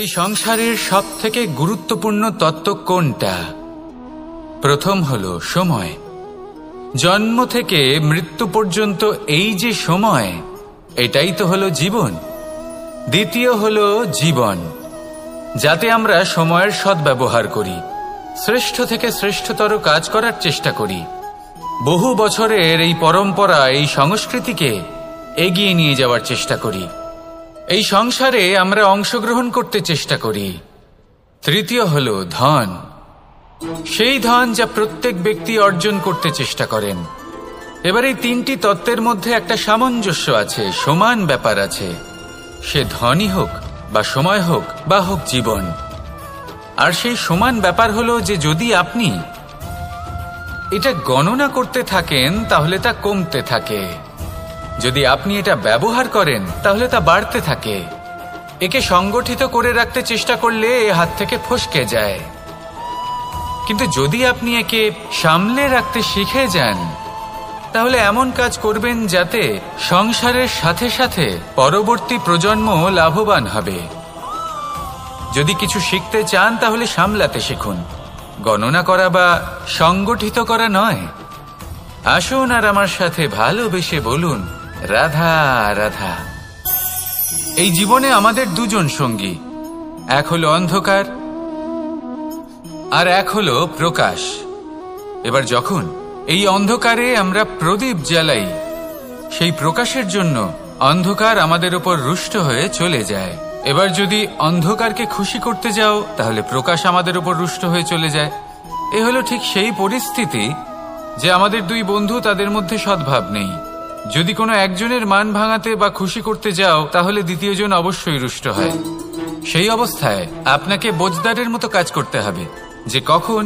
এই সংসারের সবথেকে গুরুত্বপূর্ণ তত্ত্ব কোনটা? প্রথম হলো সময়। জন্ম থেকে মৃত্যু পর্যন্ত এই যে সময়, এটাই তো হলো জীবন। দ্বিতীয় হলো জীবন, যাতে আমরা সময়ের সদ্ব্যবহার করি, শ্রেষ্ঠ থেকে শ্রেষ্ঠতর কাজ করার চেষ্টা করি। বহু বছরের এই পরম্পরা, এই সংস্কৃতিকে এগিয়ে নিয়ে যাওয়ার চেষ্টা করি। এই সংসারে আমরা অংশগ্রহণ করতে চেষ্টা করি। তৃতীয় হলো ধন, সেই ধন যা প্রত্যেক ব্যক্তি অর্জন করতে চেষ্টা করেন। এবার এই তিনটি তত্ত্বের মধ্যে একটা সামঞ্জস্য আছে, সমান ব্যাপার আছে। সে ধনই হোক বা সময় হোক বা হোক জীবন। আর সেই সমান ব্যাপার হলো যে যদি আপনি এটা গণনা করতে থাকেন তাহলে তা কমতে থাকে, যদি আপনি এটা ব্যবহার করেন তাহলে তা বাড়তে থাকে। একে সংগঠিত করে রাখতে চেষ্টা করলে এ হাত থেকে ফসকে যায়, কিন্তু যদি আপনি একে সামলে রাখতে শিখে যান তাহলে এমন কাজ করবেন যাতে সংসারের সাথে সাথে পরবর্তী প্রজন্ম লাভবান হবে। যদি কিছু শিখতে চান তাহলে সামলাতে শিখুন, গণনা করা বা সংগঠিত করা নয়। আসুন আর আমার সাথে ভালোবেসে বলুন, রাধা রাধা। এই জীবনে আমাদের দুজন সঙ্গী, এক হলো অন্ধকার আর এক হলো প্রকাশ। এবার যখন এই অন্ধকারে আমরা প্রদীপ জ্বালাই, সেই প্রকাশের জন্য অন্ধকার আমাদের উপর রুষ্ট হয়ে চলে যায়। এবার যদি অন্ধকারকে খুশি করতে যাও তাহলে প্রকাশ আমাদের উপর রুষ্ট হয়ে চলে যায়। এ হলো ঠিক সেই পরিস্থিতি যে আমাদের দুই বন্ধু, তাদের মধ্যে সদ্ভাব নেই। যদি কোনো একজনের মান ভাঙাতে বা খুশি করতে যাও তাহলে দ্বিতীয়জন অবশ্যই রুষ্ট হয়। সেই অবস্থায় আপনাকে বোঝদারের মতো কাজ করতে হবে যে কখন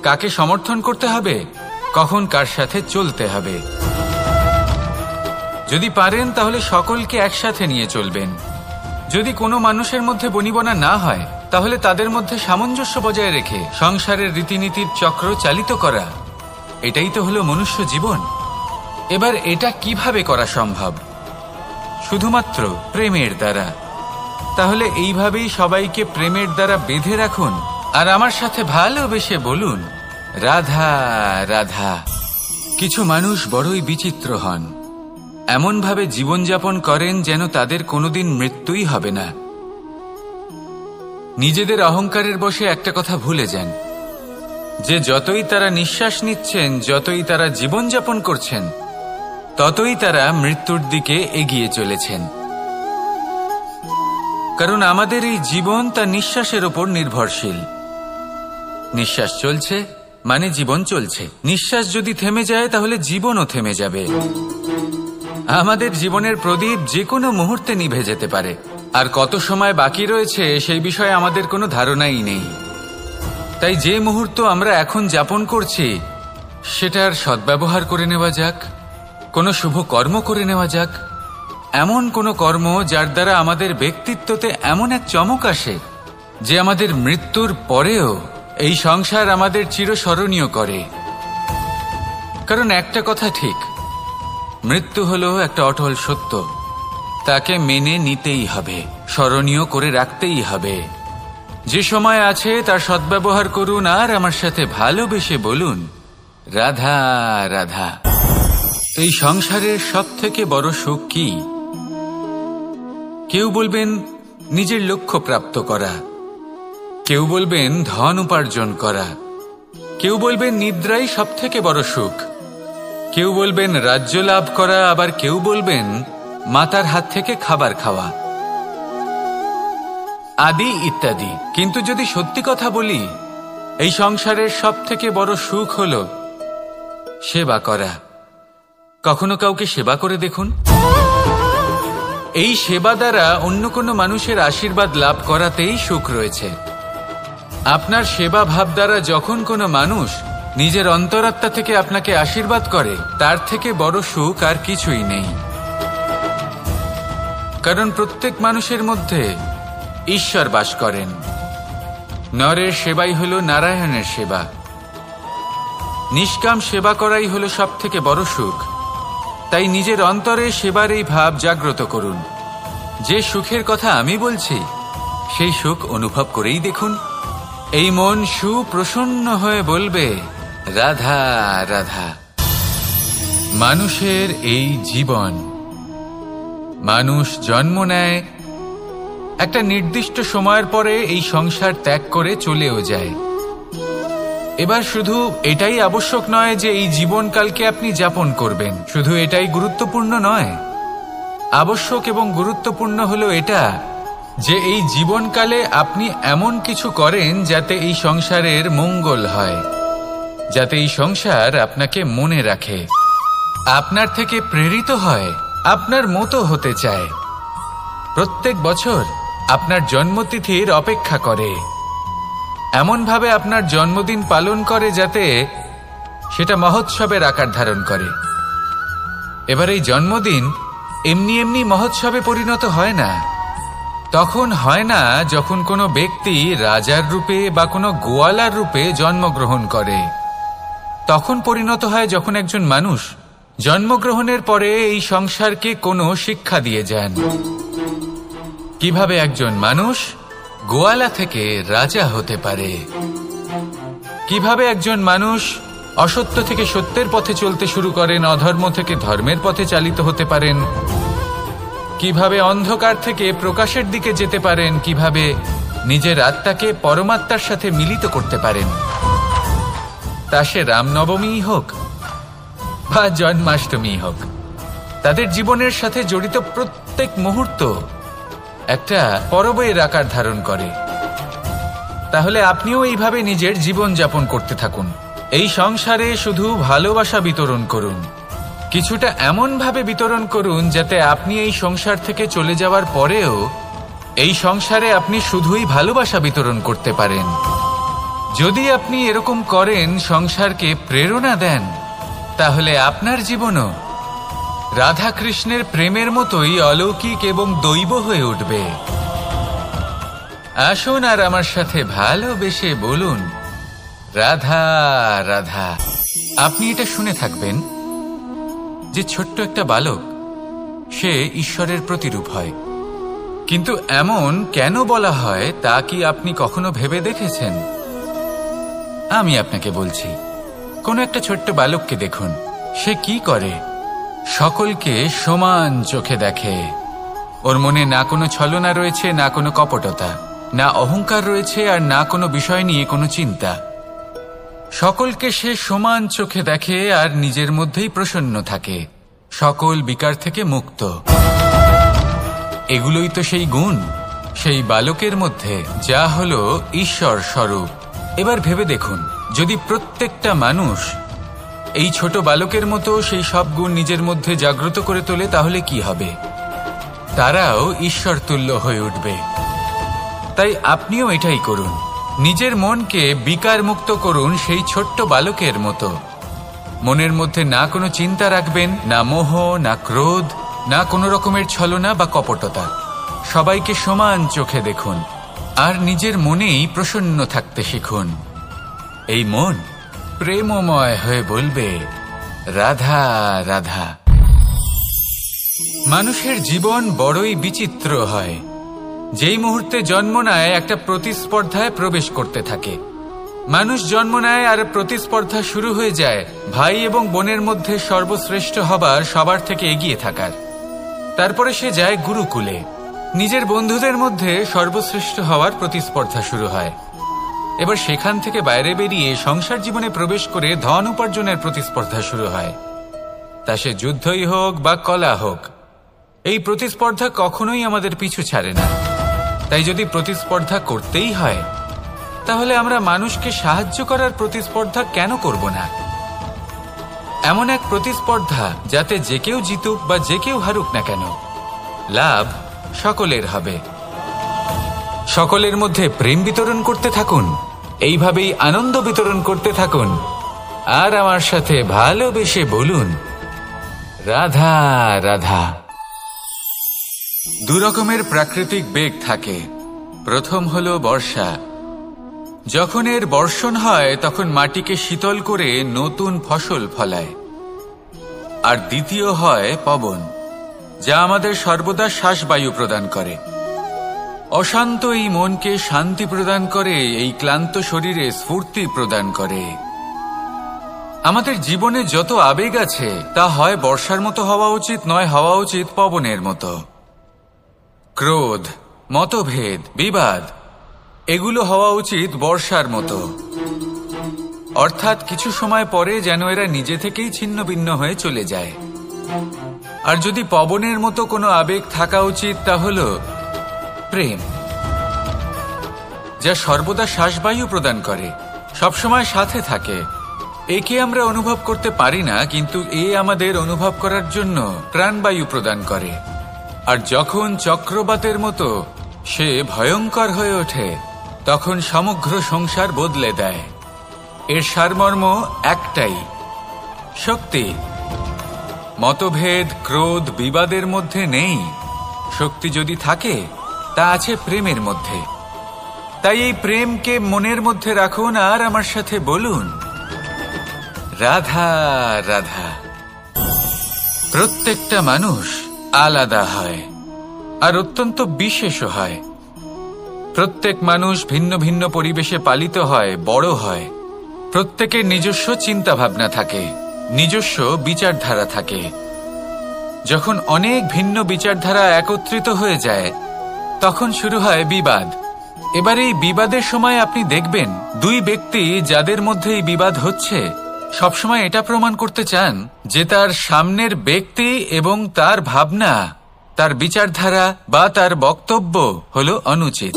কাকে সমর্থন করতে হবে, কখন কার সাথে চলতে হবে। যদি পারেন তাহলে সকলকে একসাথে নিয়ে চলবেন। যদি কোনো মানুষের মধ্যে বনিবনা না হয় তাহলে তাদের মধ্যে সামঞ্জস্য বজায় রেখে সংসারের রীতিনীতির চক্র চালিত করা, এটাই তো হলো মনুষ্য জীবন। এবার এটা কিভাবে করা সম্ভব? শুধুমাত্র প্রেমের দ্বারা। তাহলে এইভাবেই সবাইকে প্রেমের দ্বারা বেঁধে রাখুন আর আমার সাথে ভালোবেসে বলুন, রাধা রাধা। কিছু মানুষ বড়ই বিচিত্র হন, এমনভাবে জীবনযাপন করেন যেন তাদের কোনোদিন মৃত্যুই হবে না। নিজেদের অহংকারের বশে একটা কথা ভুলে যান যে যতই তারা নিঃশ্বাস নিচ্ছেন, যতই তারা জীবনযাপন করছেন, ততই তারা মৃত্যুর দিকে এগিয়ে চলেছেন। কারণ আমাদের এই জীবন তার নিঃশ্বাসের ওপর নির্ভরশীল। নিঃশ্বাস চলছে মানে জীবন চলছে। নিঃশ্বাস যদি থেমে যায় তাহলে জীবনও থেমে যাবে। আমাদের জীবনের প্রদীপ যে কোনো মুহূর্তে নিভে যেতে পারে, আর কত সময় বাকি রয়েছে সেই বিষয়ে আমাদের কোনো ধারণাই নেই। তাই যে মুহূর্ত আমরা এখন যাপন করছি সেটার সদ্ব্যবহার করে নেওয়া যাক, কোনো শুভ কর্ম করে নেওয়া যাক, এমন কোনো কর্ম যার দ্বারা আমাদের ব্যক্তিত্বতে এমন এক চমক আসে যে আমাদের মৃত্যুর পরেও এই সংসার আমাদের চিরস্মরণীয় করে। কারণ একটা কথা ঠিক, মৃত্যু হলো একটা অটল সত্য, তাকে মেনে নিতেই হবে, স্মরণীয় করে রাখতেই হবে। যে সময় আছে তার সদ্ব্যবহার করুন আর আমার সাথে ভালোবেসে বলুন, রাধা রাধা। এই সংসারের সবথেকে বড় সুখ কি? কেউ বলবেন নিজের লক্ষ্য প্রাপ্ত করা, কেউ বলবেন ধন উপার্জন করা, কেউ বলবেন নিদ্রাই সবথেকে বড় সুখ, কেউ বলবেন রাজ্য লাভ করা, আবার কেউ বলবেন মাতার হাত থেকে খাবার খাওয়া, আদি ইত্যাদি। কিন্তু যদি সত্যি কথা বলি, এই সংসারের সবথেকে বড় সুখ হলো সেবা করা। কখনো কাউকে সেবা করে দেখুন। এই সেবা দ্বারা অন্য কোনো মানুষের আশীর্বাদ লাভ করাতেই সুখ রয়েছে। আপনার সেবা ভাব দ্বারা যখন কোনো মানুষ নিজের অন্তরাত্মা থেকে আপনাকে আশীর্বাদ করে, তার থেকে বড় সুখ আর কিছুই নেই। কারণ প্রত্যেক মানুষের মধ্যে ঈশ্বর বাস করেন। নরের সেবাই হলো নারায়ণের সেবা। নিষ্কাম সেবা করাই হলো সবথেকে বড় সুখ। তাই নিজের অন্তরে সেবার এই ভাব জাগ্রত করুন। যে সুখের কথা আমি বলছি সেই সুখ অনুভব করেই দেখুন। এই মন সুপ্রসন্ন হয়ে বলবে, রাধা রাধা। মানুষের এই জীবন, মানুষ জন্ম নেয়, একটা নির্দিষ্ট সময়ের পরে এই সংসার ত্যাগ করে চলেও যায়। এবার শুধু এটাই আবশ্যক নয় যে এই জীবনকালকে আপনি যাপন করবেন, শুধু এটাই গুরুত্বপূর্ণ নয়। আবশ্যক এবং গুরুত্বপূর্ণ হলো এটা যে এই জীবনকালে আপনি এমন কিছু করেন যাতে এই সংসারের মঙ্গল হয়, যাতে এই সংসার আপনাকে মনে রাখে, আপনার থেকে প্রেরিত হয়, আপনার মতো হতে চায়, প্রত্যেক বছর আপনার জন্মতিথির অপেক্ষা করে, এমনভাবে আপনার জন্মদিন পালন করে যাতে সেটা মহোৎসবের আকার ধারণ করে। এবার এই জন্মদিন এমনি এমনি মহোৎসবে পরিণত হয় না। তখন হয় না যখন কোনো ব্যক্তি রাজার রূপে বা কোনো গোয়ালার রূপে জন্মগ্রহণ করে। তখন পরিণত হয় যখন একজন মানুষ জন্মগ্রহণের পরে এই সংসারকে কোনো শিক্ষা দিয়ে যান। কিভাবে একজন মানুষ গোয়ালা থেকে রাজা হতে পারে, কিভাবে একজন মানুষ অসত্য থেকে সত্যের পথে চলতে শুরু করেন, অধর্ম থেকে ধর্মের পথে চালিত হতে পারেন, কিভাবে অন্ধকার থেকে প্রকাশের দিকে যেতে পারেন, কিভাবে নিজের আত্মাকে পরমাত্মার সাথে মিলিত করতে পারেন। তা সে রামনবমী হোক বা জন্মাষ্টমী হোক, তাদের জীবনের সাথে জড়িত প্রত্যেক মুহূর্ত একটা পরবের আকার ধারণ করে। তাহলে আপনিও এইভাবে নিজের জীবন যাপন করতে থাকুন। এই সংসারে শুধু ভালোবাসা বিতরণ করুন, কিছুটা এমন ভাবে বিতরণ করুন যাতে আপনি এই সংসার থেকে চলে যাওয়ার পরেও এই সংসারে আপনি শুধুই ভালোবাসা বিতরণ করতে পারেন। যদি আপনি এরকম করেন, সংসারকে প্রেরণা দেন, তাহলে আপনার জীবনও রাধা কৃষ্ণের প্রেমের মতোই অলৌকিক এবং দৈব হয়ে উঠবে। আসুন আর আমার সাথে ভালোবেসে বলুন, রাধা রাধা। আপনি এটা শুনে থাকবেন যে ছোট্ট একটা বালক, সে ঈশ্বরের প্রতিরূপ হয়। কিন্তু এমন কেন বলা হয় তা কি আপনি কখনো ভেবে দেখেছেন? আমি আপনাকে বলছি, কোনো একটা ছোট্ট বালককে দেখুন, সে কি করে? সকলকে সমান চোখে দেখে। ওর মনে না কোনো ছলনা রয়েছে, না কোনো কপটতা, না অহংকার রয়েছে, আর না কোনো বিষয় নিয়ে কোনো চিন্তা। সকলকে সে সমান চোখে দেখে আর নিজের মধ্যেই প্রসন্ন থাকে, সকল বিকার থেকে মুক্ত। এগুলোই তো সেই গুণ সেই বালকের মধ্যে, যা হলো ঈশ্বর স্বরূপ। এবার ভেবে দেখুন, যদি প্রত্যেকটা মানুষ এই ছোট বালকের মতো সেই সব গুণ নিজের মধ্যে জাগ্রত করে তোলে, তাহলে কি হবে? তারাও ঈশ্বর তুল্য হয়ে উঠবে। তাই আপনিও এটাই করুন, নিজের মনকে বিকার মুক্ত করুন সেই ছোট্ট বালকের মতো। মনের মধ্যে না কোনো চিন্তা রাখবেন, না মোহ, না ক্রোধ, না কোনো রকমের ছলনা বা কপটতা। সবাইকে সমান চোখে দেখুন আর নিজের মনেই প্রসন্ন থাকতে শিখুন। এই মন প্রেমময় হয়ে বলবে, রাধা রাধা। মানুষের জীবন বড়ই বিচিত্র হয়। যেই মুহূর্তে জন্ম নেয়, একটা প্রতিস্পর্ধায় প্রবেশ করতে থাকে। মানুষ জন্ম নেয় আর প্রতিস্পর্ধা শুরু হয়ে যায় ভাই এবং বোনের মধ্যে সর্বশ্রেষ্ঠ হবার, সবার থেকে এগিয়ে থাকার। তারপরে সে যায় গুরুকুলে, নিজের বন্ধুদের মধ্যে সর্বশ্রেষ্ঠ হওয়ার প্রতিস্পর্ধা শুরু হয়। এবার সেখান থেকে বাইরে বেরিয়ে সংসার জীবনে প্রবেশ করে ধন উপার্জনের প্রতিস্পর্ধা শুরু হয়। তা সে যুদ্ধই হোক বা কলা হোক, এই প্রতিস্পর্ধা কখনোই আমাদের পিছু ছাড়ে না। তাই যদি প্রতিস্পর্ধা করতেই হয়, তাহলে আমরা মানুষকে সাহায্য করার প্রতিস্পর্ধা কেন করব না? এমন এক প্রতিস্পর্ধা যাতে যে কেউ জিতুক বা যে কেউ হারুক না কেন, লাভ সকলের হবে। সকলের মধ্যে প্রেম বিতরণ করতে থাকুন, এইভাবেই আনন্দ বিতরণ করতে থাকুন, আর আমার সাথে ভালোবেসে বলুন, রাধা রাধা। দু রকমের প্রাকৃতিক বেগ থাকে। প্রথম হলো বর্ষা। যখন এর বর্ষণ হয় তখন মাটিকে শীতল করে নতুন ফসল ফলায়। আর দ্বিতীয় হয় পবন, যা আমাদের সর্বদা শ্বাসবায়ু প্রদান করে। অশান্ত এই মনকে শান্তি প্রদান করে, এই ক্লান্ত শরীরে স্ফূর্তি প্রদান করে। আমাদের জীবনে যত আবেগ আছে তা হয় বর্ষার মতো হওয়া উচিত, নয় হওয়া উচিত পবনের মতো। ক্রোধ, মতভেদ, বিবাদ এগুলো হওয়া উচিত বর্ষার মতো, অর্থাৎ কিছু সময় পরে যেন এরা নিজে থেকেই ছিন্ন ভিন্ন হয়ে চলে যায়। আর যদি পবনের মতো কোনো আবেগ থাকা উচিত তা হল প্রেম, যা সর্বদা শ্বাসবায়ু প্রদান করে, সবসময় সাথে থাকে। একে আমরা অনুভব করতে পারি না, কিন্তু এ আমাদের অনুভব করার জন্য প্রাণবায়ু প্রদান করে। আর যখন চক্রবাতের মতো সে ভয়ঙ্কর হয়ে ওঠে, তখন সমগ্র সংসার বদলে দেয়। এর সারমর্ম একটাই, শক্তি। মতভেদ, ক্রোধ, বিবাদের মধ্যে নেই। শক্তি যদি থাকে তা আছে প্রেমের মধ্যে। তাই এই প্রেমকে মনের মধ্যে রাখুন আর আমার সাথে বলুন, রাধা রাধা। প্রত্যেকটা মানুষ আলাদা হয় আর অত্যন্ত বিশেষও হয়। প্রত্যেক মানুষ ভিন্ন ভিন্ন পরিবেশে পালিত হয়, বড় হয়। প্রত্যেকের নিজস্ব চিন্তা ভাবনা থাকে, নিজস্ব বিচারধারা থাকে। যখন অনেক ভিন্ন বিচারধারা একত্রিত হয়ে যায়, তখন শুরু হয় বিবাদ। এবার এই বিবাদের সময় আপনি দেখবেন দুই ব্যক্তি যাদের মধ্যে এই বিবাদ হচ্ছে সবসময় এটা প্রমাণ করতে চান যে তার সামনের ব্যক্তি এবং তার ভাবনা, তার বিচারধারা বা তার বক্তব্য হলো অনুচিত।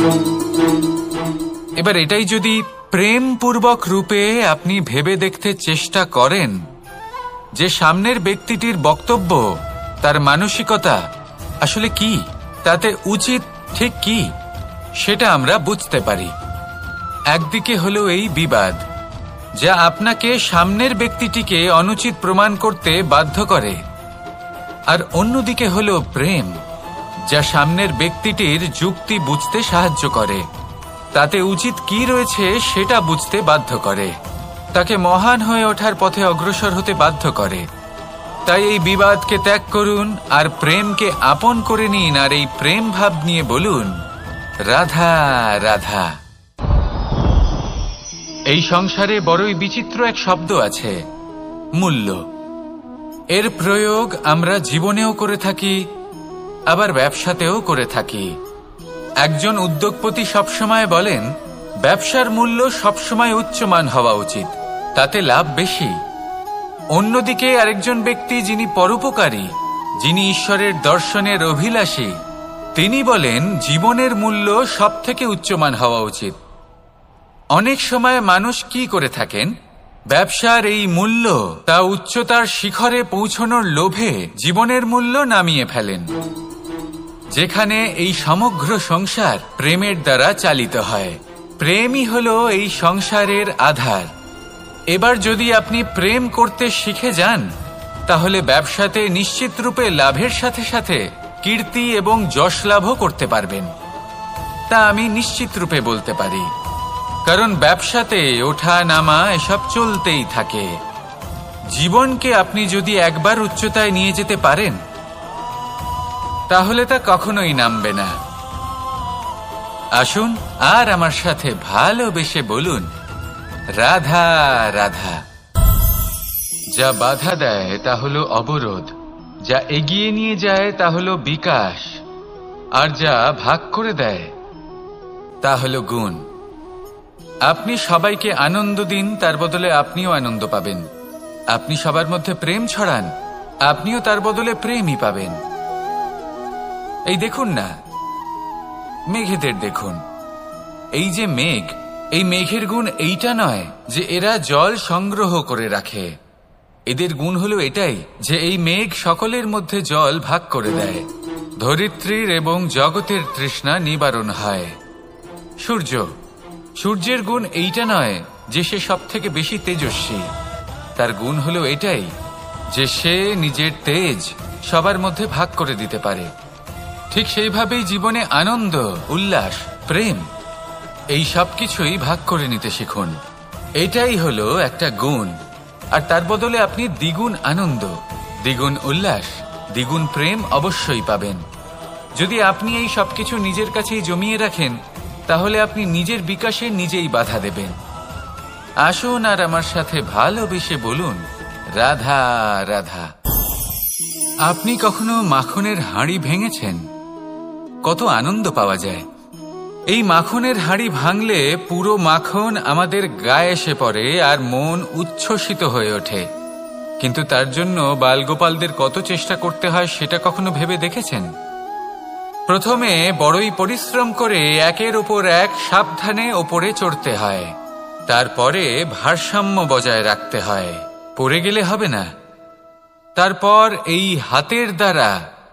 এবার এটাই যদি প্রেমপূর্বক রূপে আপনি ভেবে দেখতে চেষ্টা করেন যে সামনের ব্যক্তিটির বক্তব্য, তার মানসিকতা আসলে কি, তাতে উচিত ঠিক কি, সেটা আমরা বুঝতে পারি। একদিকে হলো এই বিবাদ, যা আপনাকে সামনের ব্যক্তিটিকে অনুচিত প্রমাণ করতে বাধ্য করে, আর অন্যদিকে হলো প্রেম, যা সামনের ব্যক্তিটির যুক্তি বুঝতে সাহায্য করে, তাতে উচিত কি রয়েছে সেটা বুঝতে বাধ্য করে, তাকে মহান হয়ে ওঠার পথে অগ্রসর হতে বাধ্য করে। তাই এই বিবাদকে ত্যাগ করুন আর প্রেমকে আপন করে নিন, আর এই প্রেম ভাব নিয়ে বলুন, রাধা রাধা। এই সংসারে বড়ই বিচিত্র এক শব্দ আছে, মূল্য। এর প্রয়োগ আমরা জীবনেও করে থাকি, আবার ব্যবসাতেও করে থাকি। একজন উদ্যোগপতি সবসময় বলেন, ব্যবসার মূল্য সবসময় উচ্চমান হওয়া উচিত, তাতে লাভ বেশি। অন্যদিকে আরেকজন ব্যক্তি যিনি পরোপকারী, যিনি ঈশ্বরের দর্শনের অভিলাষী, তিনি বলেন জীবনের মূল্য সব থেকে উচ্চমান হওয়া উচিত। অনেক সময় মানুষ কি করে থাকেন, ব্যবসার এই মূল্য তা উচ্চতার শিখরে পৌঁছানোর লোভে জীবনের মূল্য নামিয়ে ফেলেন, যেখানে এই সমগ্র সংসার প্রেমের দ্বারা চালিত হয়। প্রেমই হলো এই সংসারের আধার। এবার যদি আপনি প্রেম করতে শিখে যান, তাহলে ব্যবসাতে নিশ্চিত রূপে লাভের সাথে সাথে কীর্তি এবং যশ লাভও করতে পারবেন। তা আমি নিশ্চিত রূপে বলতে পারি, কারণ ব্যবসাতে ওঠা নামা এসব চলতেই থাকে। জীবনকে আপনি যদি একবার উচ্চতায় নিয়ে যেতে পারেন, তাহলে তা কখনোই নামবে না। আসুন আর আমার সাথে ভালোবেসে বলুন, রাধা রাধা। যা বাধা দেয় তা হলো অবরোধ, যা এগিয়ে নিয়ে যায় তা হলো বিকাশ, আর যা ভাগ করে দেয় তা হলো গুণ। আপনি সবাইকে আনন্দ দিন, তার বদলে আপনিও আনন্দ পাবেন। আপনি সবার মধ্যে প্রেম ছড়ান, আপনিও তার বদলে প্রেমই পাবেন। এই দেখুন না, মেঘেদের দেখুন। এই যে মেঘ, এই মেঘের গুণ এইটা নয় যে এরা জল সংগ্রহ করে রাখে। এদের গুণ হলো এটাই যে এই মেঘ সকলের মধ্যে জল ভাগ করে দেয়। ধরিত্রীর এবং জগতের তৃষ্ণা নিবারণ হয়। সূর্য, সূর্যের গুণ এইটা নয় যে সে সব থেকে বেশি তেজস্বী। তার গুণ হলো এটাই যে সে নিজের তেজ সবার মধ্যে ভাগ করে দিতে পারে। ঠিক সেইভাবেই জীবনে আনন্দ, উল্লাস, প্রেম এই সব কিছুই ভাগ করে নিতে শিখুন। এটাই হলো একটা গুণ, আর তার বদলে আপনি দ্বিগুণ আনন্দ, দ্বিগুণ উল্লাস, দ্বিগুণ প্রেম অবশ্যই পাবেন। যদি আপনি এই সবকিছু নিজের কাছেই জমিয়ে রাখেন, তাহলে আপনি নিজের বিকাশে নিজেই বাধা দেবেন। আসুন আর আমার সাথে ভালোবেসে বলুন, রাধা রাধা। আপনি কখনো মাখনের হাঁড়ি ভেঙেছেন? কত আনন্দ পাওয়া যায়। এই মাখনের হাঁড়ি ভাঙলে পুরো মাখন আমাদের গায়ে এসে পড়ে আর মন উচ্ছ্বসিত হয়ে ওঠে। কিন্তু তার জন্য বালগোপালদের কত চেষ্টা করতে হয় সেটা কখনো ভেবে দেখেছেন? প্রথমে বড়ই পরিশ্রম করে একের উপর এক সাবধানে ওপরে চড়তে হয়, তারপরে ভারসাম্য বজায় রাখতে হয়, পড়ে গেলে হবে না। তারপর এই হাতের দ্বারা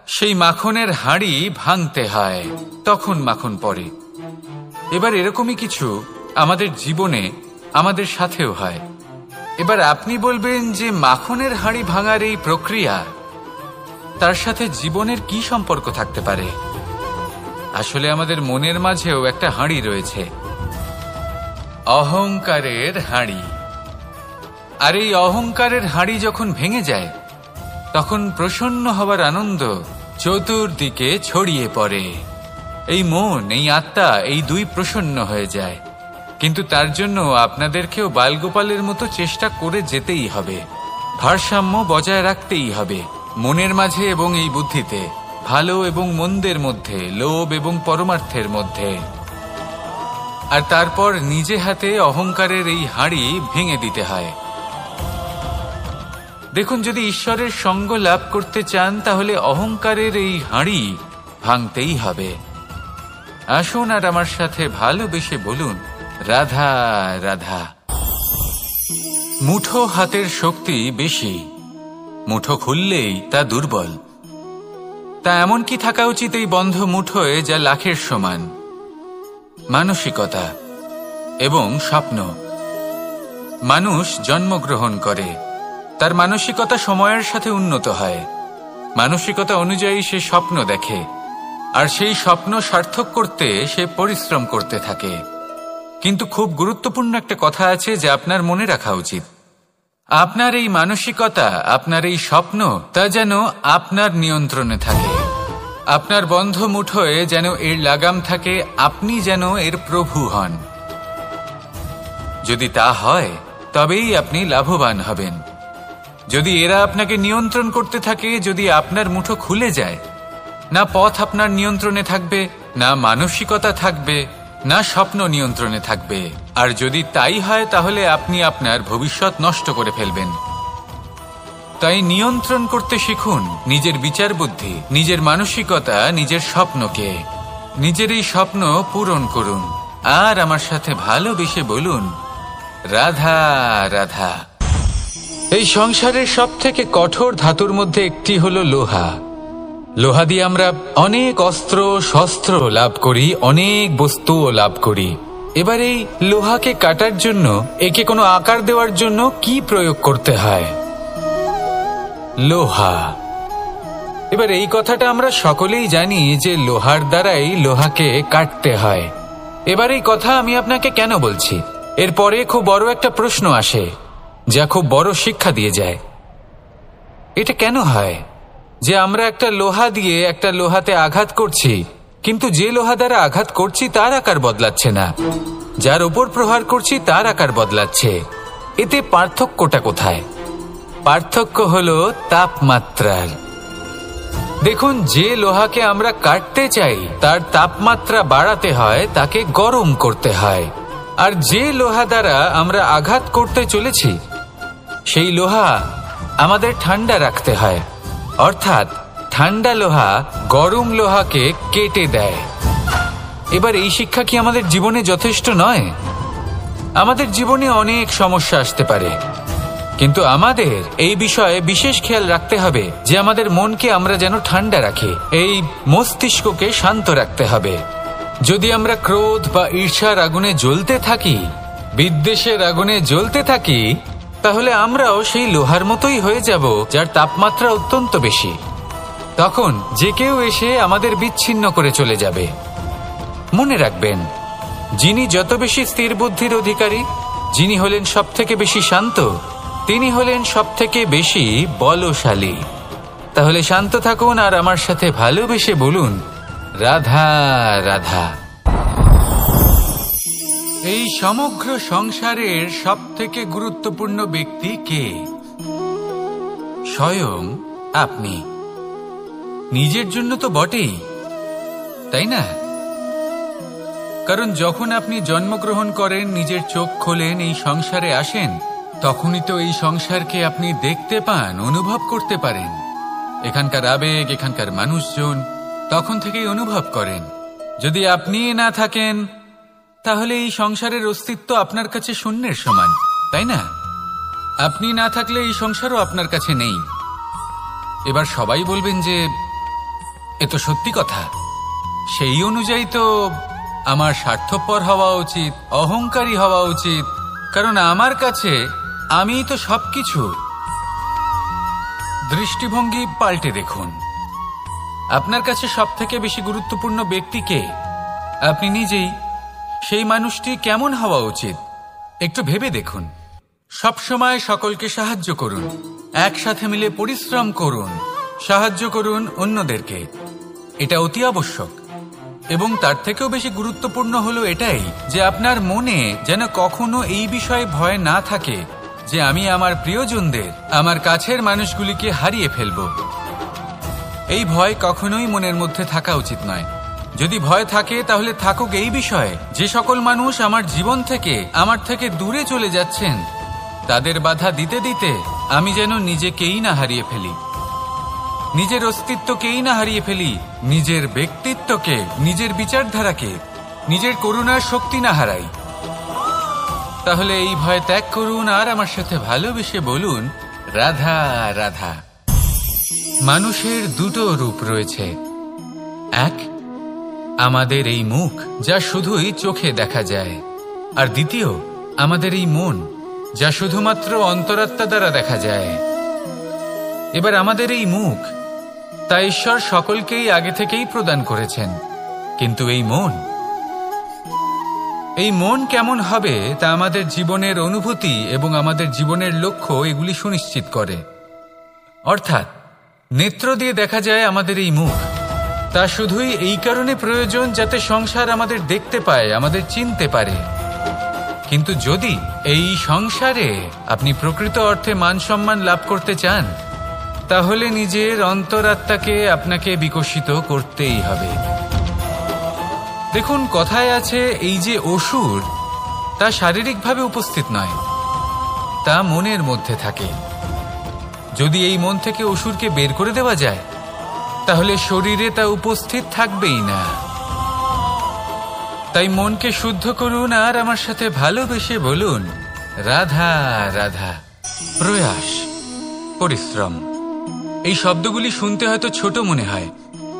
সেই মাখনের হাঁড়ি ভাঙতে হয়, তখন মাখন পড়ে। এবার এরকমই কিছু আমাদের জীবনে আমাদের সাথেও হয়। এবার আপনি বলবেন যে মাখনের হাঁড়ি ভাঙার এই প্রক্রিয়া, তার সাথে জীবনের কি সম্পর্ক থাকতে পারে? আসলে আমাদের মনের মাঝেও একটা হাঁড়ি রয়েছে, অহংকারের হাঁড়ি। আর এই অহংকারের হাঁড়ি যখন ভেঙে যায়, তখন প্রসন্ন হবার আনন্দ চতুর্দিকে ছড়িয়ে পড়ে। এই মন, এই আত্মা, এই দুই প্রসন্ন হয়ে যায়। কিন্তু তার জন্য আপনাদেরকেও বালগোপালের মতো চেষ্টা করে যেতেই হবে, ভারসাম্য বজায় রাখতেই হবে মনের মাঝে এবং এই বুদ্ধিতে, ভালো এবং মন্দের মধ্যে, লোভ এবং পরমার্থের মধ্যে। আর তারপর নিজে হাতে অহংকারের এই হাঁড়ি ভেঙে দিতে হয়। দেখুন, যদি ঈশ্বরের সঙ্গ লাভ করতে চান, তাহলে অহংকারের এই হাঁড়ি ভাঙতেই হবে। আসুন আর আমার সাথে ভালোবেসে বলুন, রাধা রাধা। মুঠো হাতের শক্তি বেশি, মুঠো খুললেই তা দুর্বল। তা এমন কি থাকা উচিত এই বন্ধ মুঠোয় যা লাখের সমান? মানসিকতা এবং স্বপ্ন। মানুষ জন্মগ্রহণ করে, তার মানসিকতা সময়ের সাথে উন্নত হয়। মানসিকতা অনুযায়ী সে স্বপ্ন দেখে, আর সেই স্বপ্ন সার্থক করতে সে পরিশ্রম করতে থাকে। কিন্তু খুব গুরুত্বপূর্ণ একটা কথা আছে যা আপনার মনে রাখা উচিত। আপনার এই মানসিকতা, আপনার এই স্বপ্ন, তা যেন আপনার নিয়ন্ত্রণে থাকে। আপনার বন্ধ মুঠোয় যেন এর লাগাম থাকে, আপনি যেন এর প্রভু হন। যদি তা হয়, তবেই আপনি লাভবান হবেন। যদি এরা আপনাকে নিয়ন্ত্রণ করতে থাকে, যদি আপনার মুঠো খুলে যায়, না পথ আপনার নিয়ন্ত্রণে থাকবে, না মানসিকতা থাকবে, না স্বপ্ন নিয়ন্ত্রণে থাকবে। আর যদি তাই হয়, তাহলে আপনি আপনার ভবিষ্যৎ নষ্ট করে ফেলবেন। তাই নিয়ন্ত্রণ করতে শিখুন নিজের বিচার বুদ্ধি, নিজের মানসিকতা, নিজের স্বপ্নকে। নিজের এই স্বপ্ন পূরণ করুন আর আমার সাথে ভালোবেসে বলুন, রাধা রাধা। এই সংসারের সব থেকে কঠোর ধাতুর মধ্যে একটি হলো লোহা। লোহা দিয়ে আমরা অনেক অস্ত্র শস্ত্র লাভ করি, অনেক বস্তুও লাভ করি। এবার এই লোহাকে কাটার জন্য, একে কোনো আকার দেওয়ার জন্য কি প্রয়োগ করতে হয়? লোহা। এবার এই কথাটা আমরা সকলেই জানি যে লোহার দ্বারাই লোহাকে কাটতে হয়। এবার এই কথা আমি আপনাকে কেন বলছি? এরপরে খুব বড় একটা প্রশ্ন আসে, যা খুব বড় শিক্ষা দিয়ে যায়। এটা কেন হয় যে আমরা একটা লোহা দিয়ে একটা লোহাতে আঘাত করছি, কিন্তু যে লোহা দ্বারা আঘাত করছি তার আকার বদলাচ্ছে না, যার উপর প্রহার করছি তার আকার বদলাচ্ছে? এতে পার্থক্যটা কোথায়? পার্থক্য হলো তাপমাত্রার। দেখুন, যে লোহাকে আমরা কাটতে চাই তার তাপমাত্রা বাড়াতে হয়, তাকে গরম করতে হয়। আর যে লোহা দ্বারা আমরা আঘাত করতে চলেছি, সেই লোহা আমাদের ঠান্ডা রাখতে হয়। অর্থাৎ ঠান্ডা লোহা গরম লোহাকে কেটে দেয়। এবার এই শিক্ষা কি আমাদের জীবনে যথেষ্ট নয়? আমাদের জীবনে অনেক সমস্যা আসতে পারে, কিন্তু আমাদের এই বিষয়ে বিশেষ খেয়াল রাখতে হবে যে আমাদের মনকে আমরা যেন ঠান্ডা রাখি, এই মস্তিষ্ককে শান্ত রাখতে হবে। যদি আমরা ক্রোধ বা ঈর্ষার আগুনে জ্বলতে থাকি, বিদ্বেষের আগুনে জ্বলতে থাকি, তাহলে আমরাও সেই লোহার মতোই হয়ে যাব যার তাপমাত্রা অত্যন্ত বেশি। তখন যে কেউ এসে আমাদের বিচ্ছিন্ন করে চলে যাবে। মনে রাখবেন, যিনি যত বেশি স্থির বুদ্ধির অধিকারী, যিনি হলেন সব থেকে বেশি শান্ত, তিনি হলেন সব থেকে বেশি বলশালী। তাহলে শান্ত থাকুন আর আমার সাথে ভালোবেসে বলুন, রাধা রাধা। এই সমগ্র সংসারের সবথেকে গুরুত্বপূর্ণ ব্যক্তি কে? স্বয়ং আপনি। নিজের জন্য তো বটেই, তাই না? কারণ যখন আপনি জন্মগ্রহণ করেন, নিজের চোখ খোলেন, এই সংসারে আসেন, তখনই তো এই সংসারকে আপনি দেখতে পান, অনুভব করতে পারেন। এখানকার আবেগ, এখানকার মানুষজন তখন থেকেই অনুভব করেন। যদি আপনি না থাকেন তাহলে এই সংসারের অস্তিত্ব আপনার কাছে শূন্যের সমান, তাই না? আপনি না থাকলে এই সংসারও আপনার কাছে নেই। এবার সবাই বলবেন যে এ তো সত্যি কথা, সেই অনুযায়ী তো আমার স্বার্থপর হওয়া উচিত, অহংকারী হওয়া উচিত, কারণ আমার কাছে আমিই তো সবকিছু। দৃষ্টিভঙ্গি পাল্টে দেখুন। আপনার কাছে সবথেকে বেশি গুরুত্বপূর্ণ ব্যক্তি কে? আপনি নিজেই। সেই মানুষটি কেমন হওয়া উচিত একটু ভেবে দেখুন। সবসময় সকলকে সাহায্য করুন, একসাথে মিলে পরিশ্রম করুন, সাহায্য করুন অন্যদেরকে। এটা অতি আবশ্যক। এবং তার থেকেও বেশি গুরুত্বপূর্ণ হলো এটাই যে আপনার মনে যেন কখনো এই বিষয়ে ভয় না থাকে যে আমি আমার প্রিয়জনদের, আমার কাছের মানুষগুলিকে হারিয়ে ফেলব। এই ভয় কখনোই মনের মধ্যে থাকা উচিত নয়। যদি ভয় থাকে তাহলে থাকুক এই বিষয়ে যে সকল মানুষ আমার জীবন থেকে, আমার থেকে দূরে চলে যাচ্ছেন, তাদের বাধা দিতে দিতে আমি যেন নিজেকেই না হারিয়ে ফেলি, নিজের অস্তিত্বকেই না হারিয়ে ফেলি, নিজের ব্যক্তিত্বকে, নিজের বিচারধারাকে, নিজের করুণার শক্তি না হারাই। তাহলে এই ভয় ত্যাগ করুন আর আমার সাথে ভালোবেসে বলুন রাধা রাধা। মানুষের দুটো রূপ রয়েছে। এক, আমাদের এই মুখ যা শুধুই চোখে দেখা যায়, আর দ্বিতীয় আমাদের এই মন যা শুধুমাত্র অন্তরাত্মা দ্বারা দেখা যায়। এবার আমাদের এই মুখ তা ঈশ্বর সকলকেই আগে থেকেই প্রদান করেছেন, কিন্তু এই মন কেমন হবে তা আমাদের জীবনের অনুভূতি এবং আমাদের জীবনের লক্ষ্য এগুলি সুনিশ্চিত করে। অর্থাৎ নেত্র দিয়ে দেখা যায় আমাদের এই মুখ, তা শুধুই এই কারণে প্রয়োজন যাতে সংসার আমাদের দেখতে পায়, আমাদের চিনতে পারে। কিন্তু যদি এই সংসারে আপনি প্রকৃত অর্থে মান সম্মান লাভ করতে চান, তাহলে নিজের অন্তরাত্মাকে আপনাকে বিকশিত করতেই হবে। দেখুন, কথায় আছে এই যে অসুর, তা শারীরিকভাবে উপস্থিত নয়, তা মনের মধ্যে থাকে। যদি এই মন থেকে অসুরকে বের করে দেওয়া যায় তাহলে শরীরে তা উপস্থিত থাকবেই না। তাই মনকে শুদ্ধ করুন আর আমার সাথে ভালোবেসে বলুন রাধা রাধা। প্রয়াস, পরিশ্রম, এই শব্দগুলি শুনতে হয়তো ছোট মনে হয়,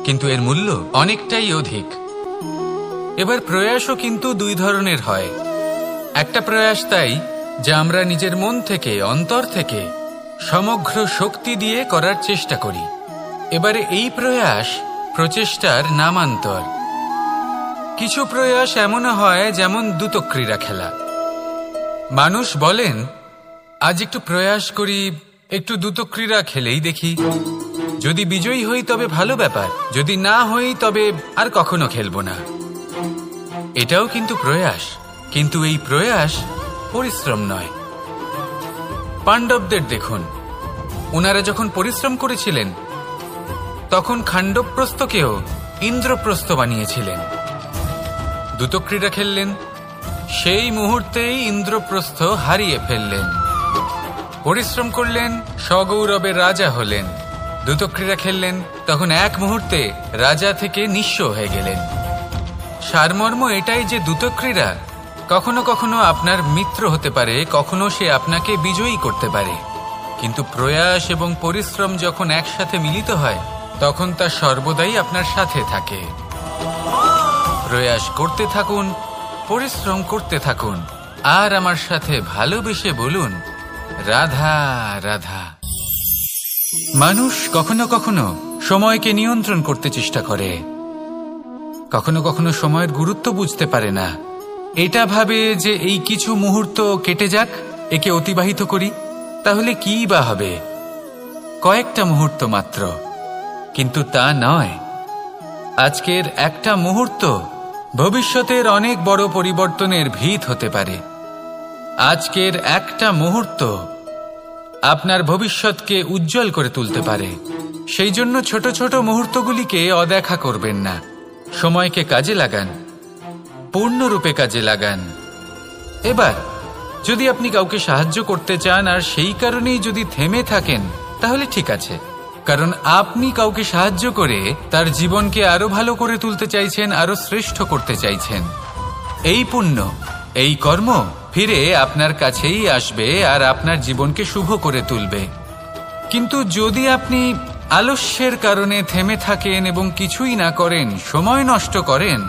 কিন্তু এর মূল্য অনেকটাই অধিক। এবার প্রয়াসও কিন্তু দুই ধরনের হয়। একটা প্রয়াস তাই যা আমরা নিজের মন থেকে, অন্তর থেকে সমগ্র শক্তি দিয়ে করার চেষ্টা করি। এবারে এই প্রয়াস প্রচেষ্টার নামান্তর। কিছু প্রয়াস এমনও হয় যেমন দ্রুতক্রীড়া খেলা। মানুষ বলেন আজ একটু প্রয়াস করি, একটু দ্রুতক্রীড়া খেলেই দেখি, যদি বিজয়ী হই তবে ভালো ব্যাপার, যদি না হই তবে আর কখনো খেলবো না। এটাও কিন্তু প্রয়াস, কিন্তু এই প্রয়াস পরিশ্রম নয়। পাণ্ডবদের দেখুন, ওনারা যখন পরিশ্রম করেছিলেন তখন খাণ্ডবপ্রস্থকেও ইন্দ্রপ্রস্থ বানিয়েছিলেন। দ্রুতক্রীড়া খেললেন, সেই মুহূর্তেই ইন্দ্রপ্রস্থ হারিয়ে ফেললেন। পরিশ্রম করলেন, সগৌরবে রাজা হলেন। দ্রুতক্রীড়া খেললেন, তখন এক মুহূর্তে রাজা থেকে নিঃস্ব হয়ে গেলেন। সারমর্ম এটাই যে দ্রুতক্রীড়া কখনো কখনো আপনার মিত্র হতে পারে, কখনো সে আপনাকে বিজয়ী করতে পারে, কিন্তু প্রয়াস এবং পরিশ্রম যখন একসাথে মিলিত হয় তখন তা সর্বদাই আপনার সাথে থাকে। প্রয়াস করতে থাকুন, পরিশ্রম করতে থাকুন, আর আমার সাথে ভালোবেসে বলুন রাধা রাধা। মানুষ কখনো কখনো সময়কে নিয়ন্ত্রণ করতে চেষ্টা করে, কখনো কখনো সময়ের গুরুত্ব বুঝতে পারে না। এটা ভাবে যে এই কিছু মুহূর্ত কেটে যাক, একে অতিবাহিত করি, তাহলে কি বা হবে, কয়েকটা মুহূর্ত মাত্র। কিন্তু তা নয়। আজকের একটা মুহূর্ত ভবিষ্যতের অনেক বড় পরিবর্তনের ভিত হতে পারে। আজকের একটা মুহূর্ত আপনার ভবিষ্যৎকে উজ্জ্বল করে তুলতে পারে। সেই জন্য ছোট ছোট মুহূর্তগুলিকে অদেখা করবেন না। সময়কে কাজে লাগান, পূর্ণরূপে কাজে লাগান। এবার যদি আপনি কাউকে সাহায্য করতে চান আর সেই কারণেই যদি থেমে থাকেন, তাহলে ঠিক আছে, কারণ আপনি কাউকে সাহায্য করে তার জীবনকে আরো ভালো করে তুলতে চাইছেন, আরো শ্রেষ্ঠ করতে চাইছেন। এই পুণ্য, এই কর্ম ফিরে আপনার কাছেই আসবে আর আপনার জীবনকে শুভ করে তুলবে। কিন্তু যদি আপনি আলস্যের কারণে থেমে থাকেন এবং কিছুই না করেন, সময় নষ্ট করেন,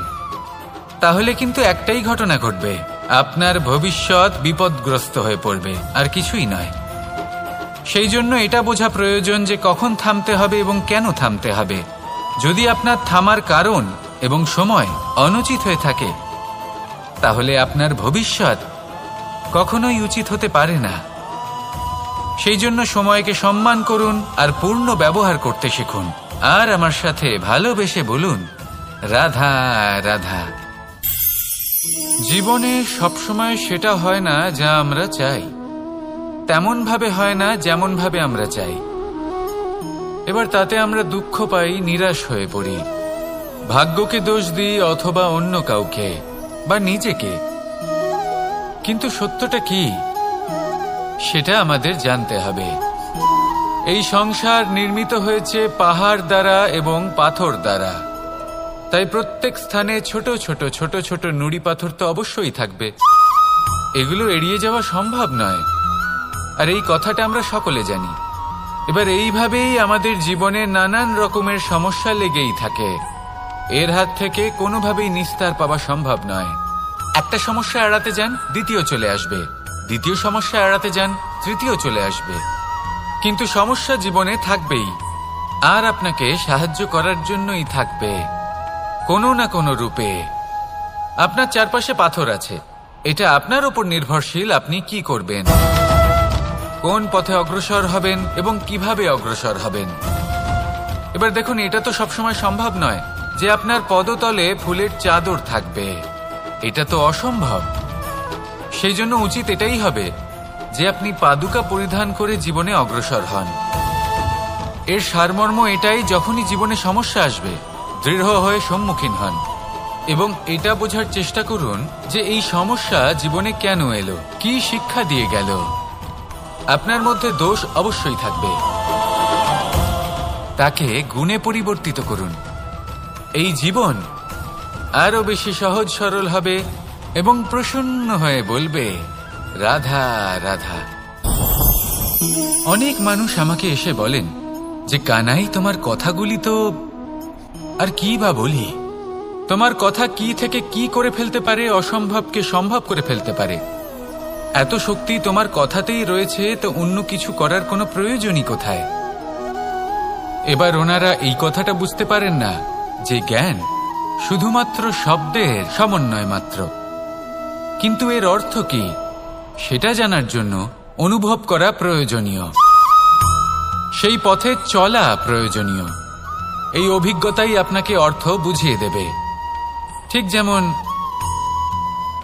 তাহলে কিন্তু একটাই ঘটনা ঘটবে, আপনার ভবিষ্যৎ বিপদগ্রস্ত হয়ে পড়বে, আর কিছুই নয়। সেই জন্য এটা বোঝা প্রয়োজন যে কখন থামতে হবে এবং কেন থামতে হবে। যদি আপনার থামার কারণ এবং সময় অনুচিত হয়ে থাকে, তাহলে আপনার ভবিষ্যৎ কখনোই উচিত হতে পারে না। সেই জন্য সময়কে সম্মান করুন আর পূর্ণ ব্যবহার করতে শিখুন। আর আমার সাথে ভালোবেসে বলুন, রাধা রাধা। জীবনে সবসময় সেটা হয় না যা আমরা চাই, তেমন ভাবে হয় না যেমন ভাবে আমরা চাই। এবার তাতে আমরা দুঃখ পাই, নিরাশ হয়ে পড়ি, ভাগ্যকে দোষ দিই অথবা অন্য কাউকে বা নিজেকে। কিন্তু সত্যটা কি সেটা আমাদের জানতে হবে। এই সংসার নির্মিত হয়েছে পাহাড় দ্বারা এবং পাথর দ্বারা, তাই প্রত্যেক স্থানে ছোট ছোট ছোট ছোট নুড়ি পাথর তো অবশ্যই থাকবে। এগুলো এড়িয়ে যাওয়া সম্ভব নয়, আর এই কথাটা আমরা সকলে জানি। এবার এইভাবেই আমাদের জীবনে নানান রকমের সমস্যা লেগেই থাকে। এর হাত থেকে কোনোভাবেই নিস্তার পাওয়া সম্ভব নয়। একটা সমস্যা এড়াতে যান, দ্বিতীয় চলে আসবে, দ্বিতীয় সমস্যা এড়াতে যান, তৃতীয় চলে আসবে। কিন্তু সমস্যা জীবনে থাকবেই, আর আপনাকে সাহায্য করার জন্যই থাকবে কোনো না কোনো রূপে। আপনার চারপাশে পাথর আছে, এটা আপনার উপর নির্ভরশীল আপনি কি করবেন, কোন পথে অগ্রসর হবেন এবং কিভাবে অগ্রসর হবেন। এবার দেখুন, এটা তো সবসময় সম্ভব নয় যে আপনার পদতলে ফুলের চাদর থাকবে, এটা তো অসম্ভব। সেই জন্য উচিত এটাই হবে যে আপনি পাদুকা পরিধান করে জীবনে অগ্রসর হন। এর সারমর্ম এটাই, যখনই জীবনে সমস্যা আসবে দৃঢ় হয়ে সম্মুখীন হন এবং এটা বোঝার চেষ্টা করুন যে এই সমস্যা জীবনে কেন এলো, কি শিক্ষা দিয়ে গেল। আপনার মধ্যে দোষ অবশ্যই থাকবে, তাকে গুণে পরিবর্তিত করুন। এই জীবন আরো বেশি সহজ সরল হবে এবং প্রসন্ন হয়ে বলবে, রাধা রাধা। অনেক মানুষ আমাকে এসে বলেন যে, কানাই তোমার কথাগুলি তো আর কি বা বলি, তোমার কথা কি থেকে কি করে ফেলতে পারে, অসম্ভবকে সম্ভব করে ফেলতে পারে। এত শক্তি তোমার কথাতেই রয়েছে, তো অন্য কিছু করার কোনো প্রয়োজনই কোথায়। এবার ওনারা এই কথাটা বুঝতে পারেন না যে জ্ঞান শুধুমাত্র শব্দের সমন্বয় মাত্র, কিন্তু এর অর্থ কি সেটা জানার জন্য অনুভব করা প্রয়োজনীয়, সেই পথে চলা প্রয়োজনীয়। এই অভিজ্ঞতাই আপনাকে অর্থ বুঝিয়ে দেবে। ঠিক যেমন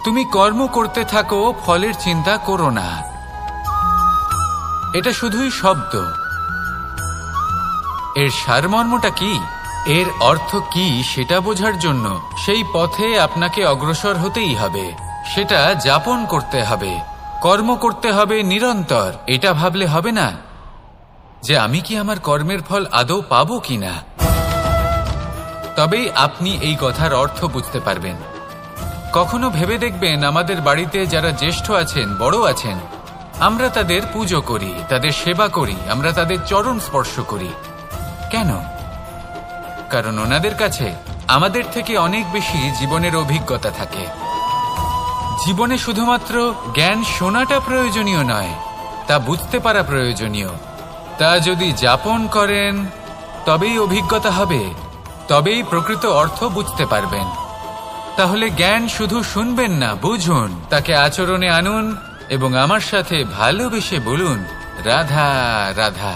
তুমি কর্ম করতে থাকো, ফলের চিন্তা করো না, এটা শুধুই শব্দ। এর সারমর্মটা কি, এর অর্থ কি সেটা বোঝার জন্য সেই পথে আপনাকে অগ্রসর হতেই হবে, সেটা যাপন করতে হবে, কর্ম করতে হবে নিরন্তর। এটা ভাবলে হবে না যে আমি কি আমার কর্মের ফল আদৌ পাবো কিনা, তবেই আপনি এই কথার অর্থ বুঝতে পারবেন। কখনো ভেবে দেখবেন, আমাদের বাড়িতে যারা জ্যেষ্ঠ আছেন, বড় আছেন, আমরা তাদের পুজো করি, তাদের সেবা করি, আমরা তাদের চরণ স্পর্শ করি। কেন? কারণ ওনাদের কাছে আমাদের থেকে অনেক বেশি জীবনের অভিজ্ঞতা থাকে। জীবনে শুধুমাত্র জ্ঞান শোনাটা প্রয়োজনীয় নয়, তা বুঝতে পারা প্রয়োজনীয়। তা যদি যাপন করেন তবেই অভিজ্ঞতা হবে, তবেই প্রকৃত অর্থ বুঝতে পারবেন। তাহলে জ্ঞান শুধু শুনবেন না, বুঝুন, তাকে আচরণে আনুন এবং আমার সাথে ভালোবেসে বলুন, রাধা রাধা।